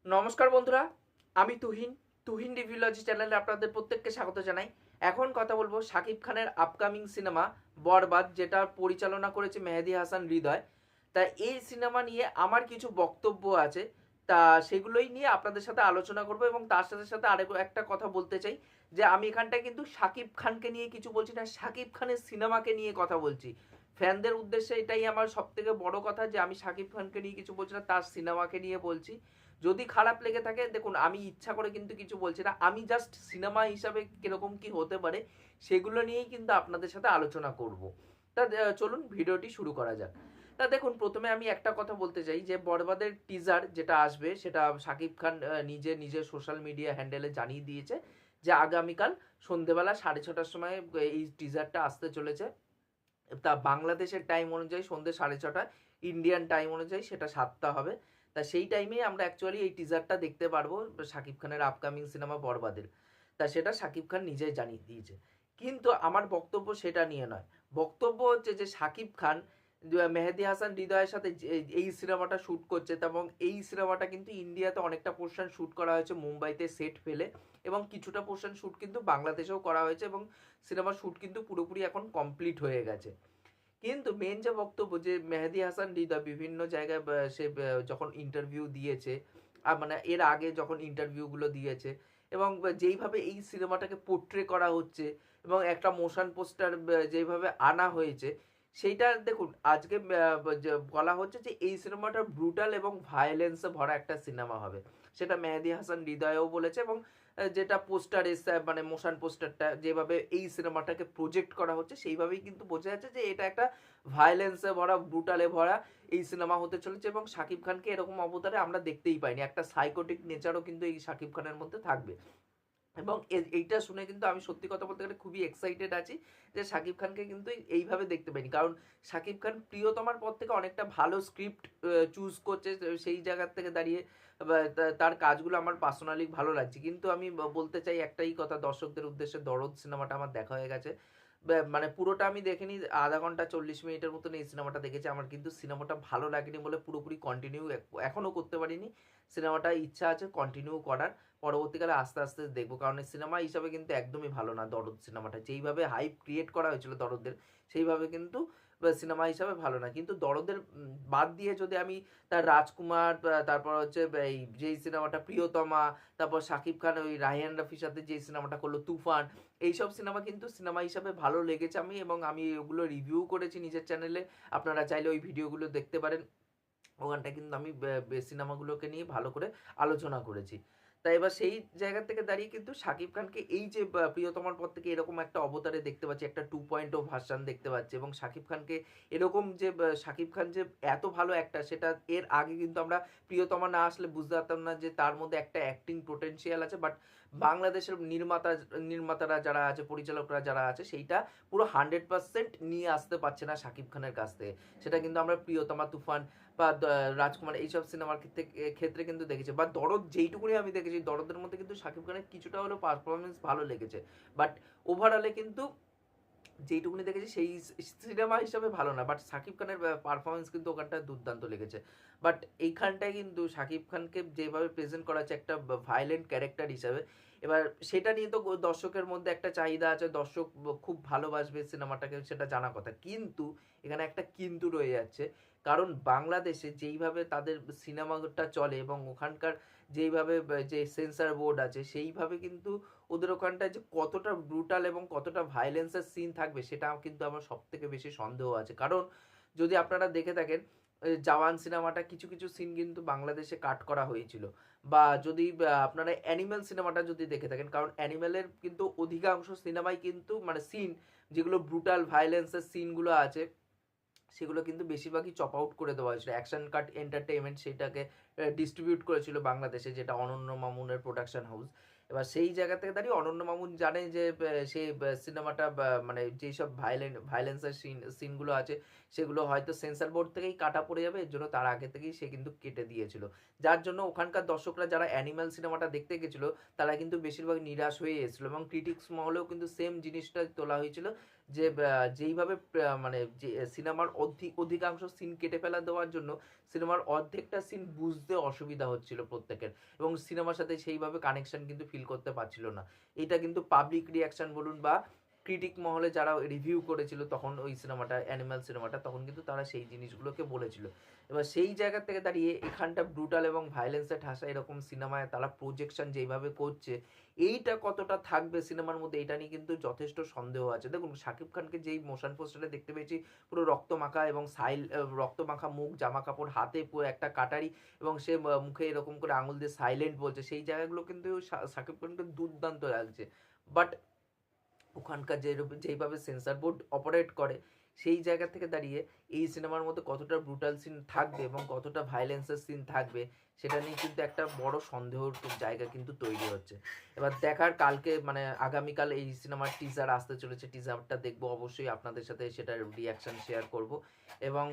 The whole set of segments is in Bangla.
নমস্কার বন্ধুরা, আমি তুহিন রিভিউলজি চ্যানেলে আপনাদের প্রত্যেককে স্বাগত জানাই। এখন কথা বলবো শাকিব খানের আপকামিং সিনেমা বরবাদ, যেটা পরিচালনা করেছে মেহেদী হাসান হৃদয়। তা এই সিনেমা নিয়ে আমার কিছু বক্তব্য আছে, তা সেগুলোই নিয়ে আপনাদের সাথে আলোচনা করব। এবং তার সাথে সাথে আরেকটা একটা কথা বলতে চাই, যে আমি এখানটায় কিন্তু শাকিব খানকে নিয়ে কিছু বলছি না, শাকিব খানের সিনেমাকে নিয়ে কথা বলছি। ফ্যানদের উদ্দেশ্যে এটাই আমার সব থেকে বড় কথা, যে আমি শাকিব খানকে নিয়ে কিছু বলছি না, তার সিনেমাকে নিয়ে বলছি। যদি খারাপ লেগে থাকে, দেখুন আমি ইচ্ছা করে কিন্তু কিছু বলছি না, আমি জাস্ট সিনেমা হিসাবে কিরকম কি হতে পারে সেগুলো নিয়েই কিন্তু আপনাদের সাথে আলোচনা করব। তা চলুন ভিডিওটি শুরু করা যাক। তা দেখুন, প্রথমে আমি একটা কথা বলতে চাই, যে বরবাদের টিজার যেটা আসবে সেটা শাকিব খান নিজের সোশ্যাল মিডিয়া হ্যান্ডেলে জানিয়ে দিয়েছে যে আগামীকাল সন্ধেবেলা 6:30টার সময় এই টিজারটা আসতে চলেছে। তা বাংলাদেশের টাইম অনুযায়ী সন্ধ্যে 6:30, ইন্ডিয়ান টাইম অনুযায়ী সেটা 7টা হবে। তা সেই টাইমেই আমরা অ্যাকচুয়ালি এই টিজারটা দেখতে পারবো শাকিব খানের আপকামিং সিনেমা বরবাদের। তা সেটা শাকিব খান নিজেই জানিয়ে দিয়েছে। কিন্তু আমার বক্তব্য সেটা নিয়ে নয়। বক্তব্য হচ্ছে যে শাকিব খান মেহেদী হাসান হৃদয়ের সাথে এই সিনেমাটা শ্যুট করছে, এবং এই সিনেমাটা কিন্তু ইন্ডিয়াতে অনেকটা পোর্শন শ্যুট করা হয়েছে মুম্বাইতে সেট ফেলে, এবং কিছুটা পোর্শন শ্যুট কিন্তু বাংলাদেশেও করা হয়েছে, এবং সিনেমার শ্যুট কিন্তু পুরোপুরি এখন কমপ্লিট হয়ে গেছে। কিন্তু মেন যে বক্তব্য, যে মেহেদী হাসান হৃদয় বিভিন্ন জায়গায় সে যখন ইন্টারভিউ দিয়েছে, মানে এর আগে যখন ইন্টারভিউগুলো দিয়েছে, এবং যেইভাবে এই সিনেমাটাকে পোট্রে করা হচ্ছে এবং একটা মোশন পোস্টার যেইভাবে আনা হয়েছে, সেইটা দেখুন আজকে বলা হচ্ছে যে এই সিনেমাটা ব্রুটাল এবং ভায়োলেন্সে ভরা একটা সিনেমা হবে। সেটা মেহেদী হাসান হৃদয়ও বলেছে, এবং যেটা পোস্টার এসে মানে মোশন পোস্টারটা যেভাবে এই সিনেমাটাকে প্রজেক্ট করা হচ্ছে, সেইভাবেই কিন্তু বোঝা যাচ্ছে যে এটা একটা ভায়োলেন্সে ভরা, ব্রুটালে ভরা এই সিনেমা হতে চলেছে। এবং শাকিব খানকে এরকম অবতারে আমরা দেখতেই পাইনি, একটা সাইকোটিক নেচারও কিন্তু এই শাকিব খানের মধ্যে থাকবে। এবং এইটা শুনে কিন্তু আমি সত্যি কথা বলতে গেলে খুবই এক্সাইটেড আছি, যে শাকিব খানকে কিন্তু এইভাবে দেখতে পাইনি। কারণ শাকিব খান প্রিয়তমার পর থেকে অনেকটা ভালো স্ক্রিপ্ট চুজ করছে, সেই জায়গার থেকে দাঁড়িয়ে তার কাজগুলো আমার পার্সোনালি ভালো লাগছে। কিন্তু আমি বলতে চাই একটাই কথা দর্শকদের উদ্দেশ্যে, দরদ সিনেমাটা আমার দেখা হয়ে গেছে। মানে পুরোটা আমি দেখিনি, আধা ঘন্টা 40 মিনিটের মতন এই সিনেমাটা দেখেছি। আমার কিন্তু সিনেমাটা ভালো লাগেনি বলে পুরোপুরি কন্টিনিউ এখনও করতে পারিনি। সিনেমাটা ইচ্ছা আছে কন্টিনিউ করার, পরবর্তীকালে আস্তে আস্তে দেখবো। কারণ এই সিনেমা হিসাবে কিন্তু একদমই ভালো না দরদ সিনেমাটা, যেইভাবে হাইপ ক্রিয়েট করা হয়েছিল দরদের, সেইভাবে কিন্তু সিনেমা হিসাবে ভালো না। কিন্তু দরদের বাদ দিয়ে যদি আমি তার রাজকুমার, তারপর হচ্ছে এই যেই সিনেমাটা প্রিয়তমা, তারপর শাকিব খান ওই রায়হান রাফির সাথে যে সিনেমাটা করলো তুফান, এইসব সিনেমা কিন্তু সিনেমা হিসাবে ভালো লেগেছে আমি, এবং আমি ওগুলো রিভিউ করেছি নিজের চ্যানেলে। আপনারা চাইলে ওই ভিডিওগুলো দেখতে পারেন, ওখানটা কিন্তু আমি সিনেমাগুলোকে নিয়ে ভালো করে আলোচনা করেছি। তাই এবার সেই জায়গা থেকে দাঁড়িয়ে কিন্তু শাকিব খানকে এই যে প্রিয়তমার পর থেকে এরকম একটা অবতারে দেখতে পাচ্ছি, একটা 2.0 ভার্সান দেখতে পাচ্ছি, এবং শাকিব খানকে এরকম যে শাকিব খান যে এত ভালো একটা, সেটা এর আগে কিন্তু আমরা প্রিয়তমা না আসলে বুঝতে পারতাম না যে তার মধ্যে একটা অ্যাক্টিং পোটেনশিয়াল আছে। বাট বাংলাদেশের নির্মাতারা যারা আছে, পরিচালকরা যারা আছে, সেইটা পুরো 100% নিয়ে আসতে পারছে না শাকিব খানের কাছ থেকে। সেটা কিন্তু আমরা প্রিয়তমা, তুফান বা রাজকুমার এইসব সিনেমার ক্ষেত্রে কিন্তু দেখেছি। বা দরদ যেইটুকুনি আমি দেখেছি, দরদের মধ্যে কিন্তু শাকিব খানের কিছুটা হলেও পারফরমেন্স ভালো লেগেছে। বাট ওভারঅলে কিন্তু যেইটুকুনি দেখেছি সেই সিনেমা হিসাবে ভালো না। বাট শাকিব খানের পারফরমেন্স কিন্তু ওখানটায় দুর্দান্ত লেগেছে। বাট এইখানটায় কিন্তু শাকিব খানকে যেভাবে প্রেজেন্ট করা হচ্ছে একটা ভায়োলেন্ট ক্যারেক্টার হিসাবে, এবার সেটা নিয়ে তো দর্শকের মধ্যে একটা চাহিদা আছে, দর্শক খুব ভালোবাসবে সিনেমাটাকে, সেটা জানা কথা। কিন্তু এখানে একটা কিন্তু রয়ে যাচ্ছে, কারণ বাংলাদেশে যেইভাবে তাদের সিনেমাটা চলে, এবং ওখানকার যেইভাবে যে সেন্সর বোর্ড আছে, সেইভাবে কিন্তু ওদের ওখানটায় যে কতটা ব্রুটাল এবং কতটা ভায়োলেন্সের সিন থাকবে, সেটা কিন্তু আমার সব থেকে বেশি সন্দেহ আছে। কারণ যদি আপনারা দেখে থাকেন, জওয়ান সিনেমাটা কিছু কিছু সিন কিন্তু বাংলাদেশে কাট করা হয়েছিল। বা যদি আপনারা অ্যানিমেল সিনেমাটা যদি দেখে থাকেন, কারণ অ্যানিমেলের কিন্তু অধিকাংশ সিনেমাই কিন্তু মানে সিন, যেগুলো ব্রুটাল ভায়োলেন্সের সিনগুলো আছে, সেগুলো কিন্তু বেশিরভাগই চপ আউট করে দেওয়া হয়েছিল। অ্যাকশন কাট এন্টারটেইনমেন্ট সেটাকে ডিস্ট্রিবিউট করেছিল বাংলাদেশে, যেটা অনন্য মামুনের প্রোডাকশন হাউস। এবার সেই জায়গা থেকে দাঁড়িয়ে অনন্য মামুন জানে যে সে সিনেমাটা মানে যেসব ভাইলেন্সের সিনগুলো আছে সেগুলো হয়তো সেন্সর বোর্ড থেকেই কাটা পড়ে যাবে, এর জন্য তার আগে থেকেই সে কিন্তু কেটে দিয়েছিল। যার জন্য ওখানকার দর্শকরা যারা অ্যানিমাল সিনেমাটা দেখতে গেছিলো তারা কিন্তু বেশিরভাগ নিরাশ হয়ে এসেছিলো, এবং ক্রিটিক্স মহলেও কিন্তু সেম জিনিসটা তোলা হয়েছিল যে যেইভাবে মানে যে সিনেমার অধিকাংশ সিন কেটে ফেলা দেওয়ার জন্য সিনেমার অর্ধেকটা সিন বুঝতে অসুবিধা হচ্ছিল প্রত্যেকের, এবং সিনেমার সাথে সেইভাবে কানেকশন কিন্তু ফিল করতে পারছিল না। এটা কিন্তু পাবলিক রিয়াকশন বলুন বা ক্রিটিক মহলে যারা রিভিউ করেছিল তখন ওই সিনেমাটা, অ্যানিমাল সিনেমাটা, তখন কিন্তু তারা সেই জিনিসগুলোকে বলেছিল। এবার সেই জায়গা থেকে দাঁড়িয়ে এখানটা ব্রুটাল এবং ভায়োলেন্সে ঠাসা এরকম সিনেমায় তারা প্রজেকশন যেইভাবে করছে, এইটা কতটা থাকবে সিনেমার মধ্যে এটা নিয়ে কিন্তু যথেষ্ট সন্দেহ আছে। দেখুন শাকিব খানকে যেই মোশন পোস্টারে দেখতে পেয়েছি পুরো রক্তমাখা এবং রক্তমাখা মুখ, জামা কাপড়, হাতে পুরো একটা কাটারি, এবং সে মুখে এরকম করে আঙুল দিয়ে সাইলেন্ট বলছে, সেই জায়গাগুলো কিন্তু শাকিব খানকে দুর্দান্ত লাগছে। বাট ওখানকার যেইভাবে সেন্সর বোর্ড অপারেট করে সেই জায়গা থেকে দাঁড়িয়ে এই সিনেমার মধ্যে কতটা ব্রুটাল সিন থাকবে এবং কতটা ভায়োলেন্সের সিন থাকবে সেটা নিয়ে কিন্তু একটা বড় সন্দেহর জায়গা কিন্তু তৈরি হচ্ছে। এবার দেখার, কালকে মানে আগামীকাল এই সিনেমার টিজার আসতে চলেছে, টিজারটা দেখবো অবশ্যই, আপনাদের সাথে সেটার রিয়াকশন শেয়ার করব। এবং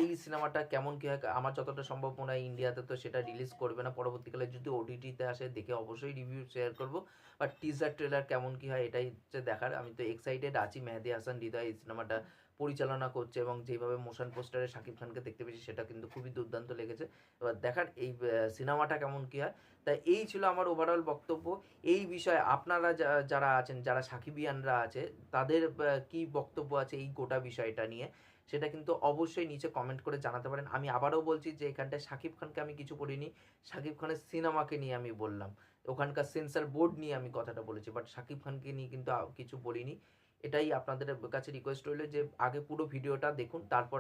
এই সিনেমাটা কেমন কী হয়, আমার যতটা সম্ভব মনে হয় ইন্ডিয়াতে তো সেটা রিলিজ করবে না, পরবর্তীকালে যদি ওটিটিতে আসে দেখে অবশ্যই রিভিউ শেয়ার করব। বাট টিজার ট্রেলার কেমন কী হয় এটাই হচ্ছে দেখার। আমি তো এক্সাইটেড আছি, মেহেদী হাসান হৃদয় এই সিনেমাটা পরিচালনা করছে, এবং যেভাবে মোশন পোস্টারে শাকিব খানকে দেখতে পেয়েছি সেটা কিন্তু খুবই দুর্দান্ত লেগেছে। এবার দেখার এই সিনেমাটা কেমন কী হয়। তাই এই ছিল আমার ওভারঅল বক্তব্য এই বিষয়ে। আপনারা যারা আছেন, যারা সাকিবিয়ানরা আছে, তাদের কি বক্তব্য আছে এই গোটা বিষয়টা নিয়ে সেটা কিন্তু অবশ্যই নিচে কমেন্ট করে জানাতে পারেন। আমি আবারও বলছি যে এখানটায় শাকিব খানকে আমি কিছু বলিনি, শাকিব খানের সিনেমাকে নিয়ে আমি বললাম, ওখানকার সেন্সর বোর্ড নিয়ে আমি কথাটা বলেছি, বাট শাকিব খানকে নিয়ে কিন্তু কিছু বলিনি। এটাই আপনাদের কাছে রিকোয়েস্ট রইল যে আগে পুরো ভিডিওটা দেখুন, তারপর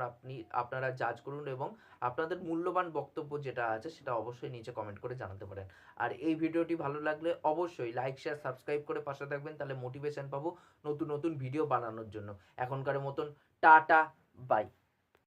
আপনারা জাজ করুন, এবং আপনাদের মূল্যবান বক্তব্য যেটা আছে সেটা অবশ্যই নিচে কমেন্ট করে জানাতে পারেন। আর এই ভিডিওটি ভালো লাগলে অবশ্যই লাইক, শেয়ার, সাবস্ক্রাইব করে পাশে থাকবেন, তাহলে মোটিভেশন পাবো নতুন নতুন ভিডিও বানানোর জন্য। এখনকার মতন টাটা, বাই।